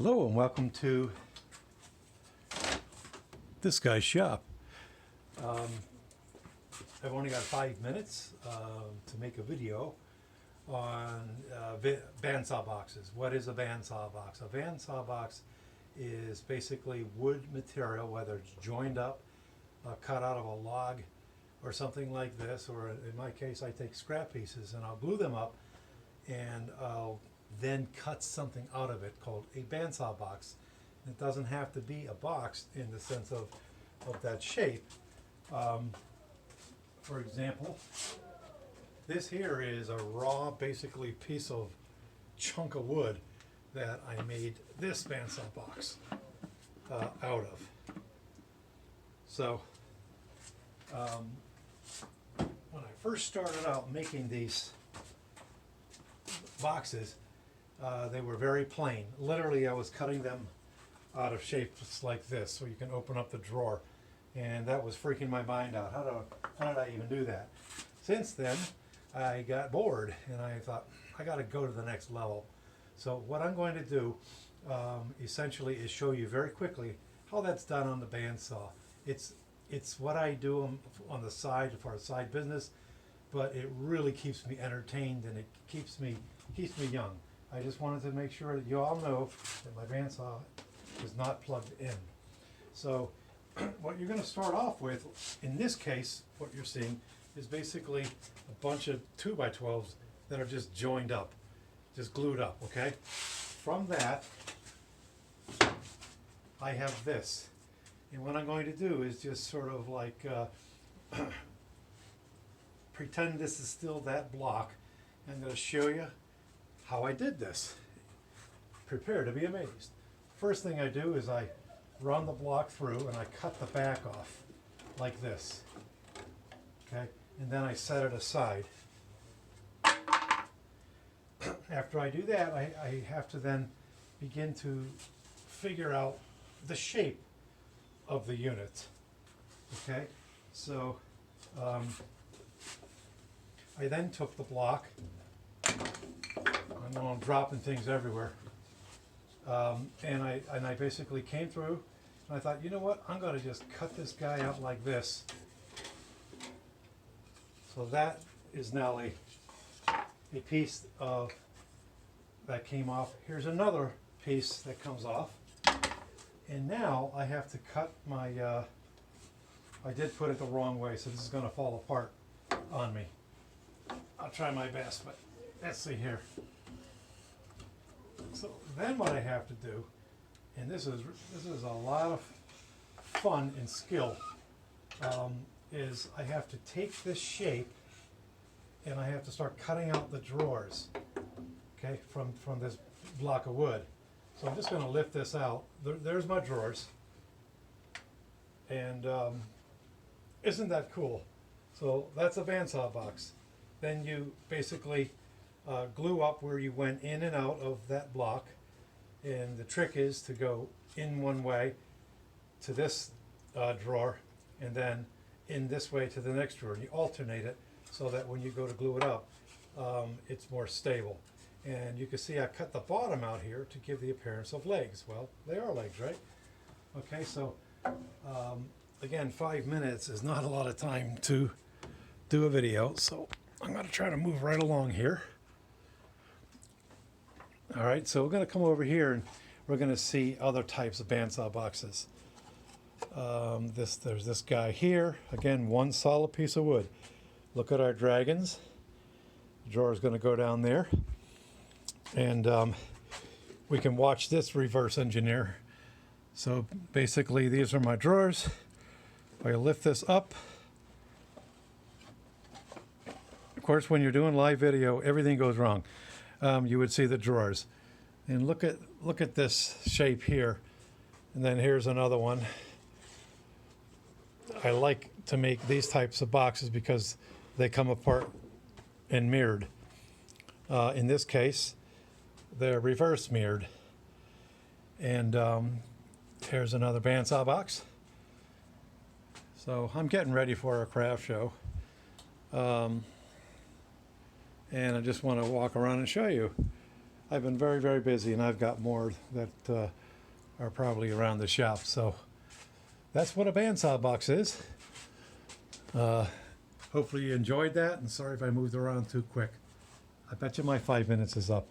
Hello and welcome to this guy's shop. I've only got 5 minutes to make a video on bandsaw boxes. What is a bandsaw box? A bandsaw box is basically wood material, whether it's joined up, cut out of a log or something like this, or in my case I take scrap pieces and I'll glue them up and I'll then cut something out of it called a bandsaw box. It doesn't have to be a box in the sense of that shape. For example, this here is a raw, basically piece of chunk of wood that I made this bandsaw box out of. So when I first started out making these boxes, they were very plain. Literally, I was cutting them out of shapes like this, so you can open up the drawer. And that was freaking my mind out. How did I even do that? Since then, I got bored, and I thought, I got to go to the next level. So what I'm going to do, essentially, is show you very quickly how that's done on the bandsaw. It's what I do on the side for a side business, but it really keeps me entertained and it keeps me young. I just wanted to make sure that you all know that my bandsaw is not plugged in. So what you're going to start off with, in this case, what you're seeing is basically a bunch of 2x12s that are just joined up, just glued up, okay? From that, I have this. And what I'm going to do is just sort of like pretend this is still that block. I'm going to show you how I did this. Prepare to be amazed. First thing I do is I run the block through and I cut the back off like this. Okay, and then I set it aside. After I do that, I have to then begin to figure out the shape of the unit. Okay, so I then took the block. I know I'm dropping things everywhere. And I basically came through and I thought, you know what, I'm going to just cut this guy out like this. So that is now a piece of that came off. Here's another piece that comes off. And now I have to cut my, I did put it the wrong way, so this is going to fall apart on me. I'll try my best, but let's see here. So then what I have to do, and this is a lot of fun and skill, is I have to take this shape and I have to start cutting out the drawers, okay, from this block of wood. So I'm just going to lift this out. There's my drawers. And isn't that cool? So that's a bandsaw box. Then you basically glue up where you went in and out of that block, and the trick is to go in one way to this drawer and then in this way to the next drawer. You alternate it so that when you go to glue it up, it's more stable. And you can see I cut the bottom out here to give the appearance of legs. Well, they are legs, right? Okay, so again, 5 minutes is not a lot of time to do a video, so I'm going to try to move right along here. All right, so we're going to come over here and we're going to see other types of bandsaw boxes. There's this guy here. Again, one solid piece of wood. Look at our dragons. The drawer is going to go down there. And we can watch this reverse engineer. So basically, these are my drawers. If I lift this up, of course, when you're doing live video, everything goes wrong. You would see the drawers, and look at this shape here, and then here's another one. I like to make these types of boxes because they come apart and mirrored. In this case, they're reverse mirrored. And here's another bandsaw box. So I'm getting ready for a craft show. And I just want to walk around and show you. I've been very, very busy, and I've got more that are probably around the shop. So that's what a bandsaw box is. Hopefully you enjoyed that, and sorry if I moved around too quick. I bet you my 5 minutes is up.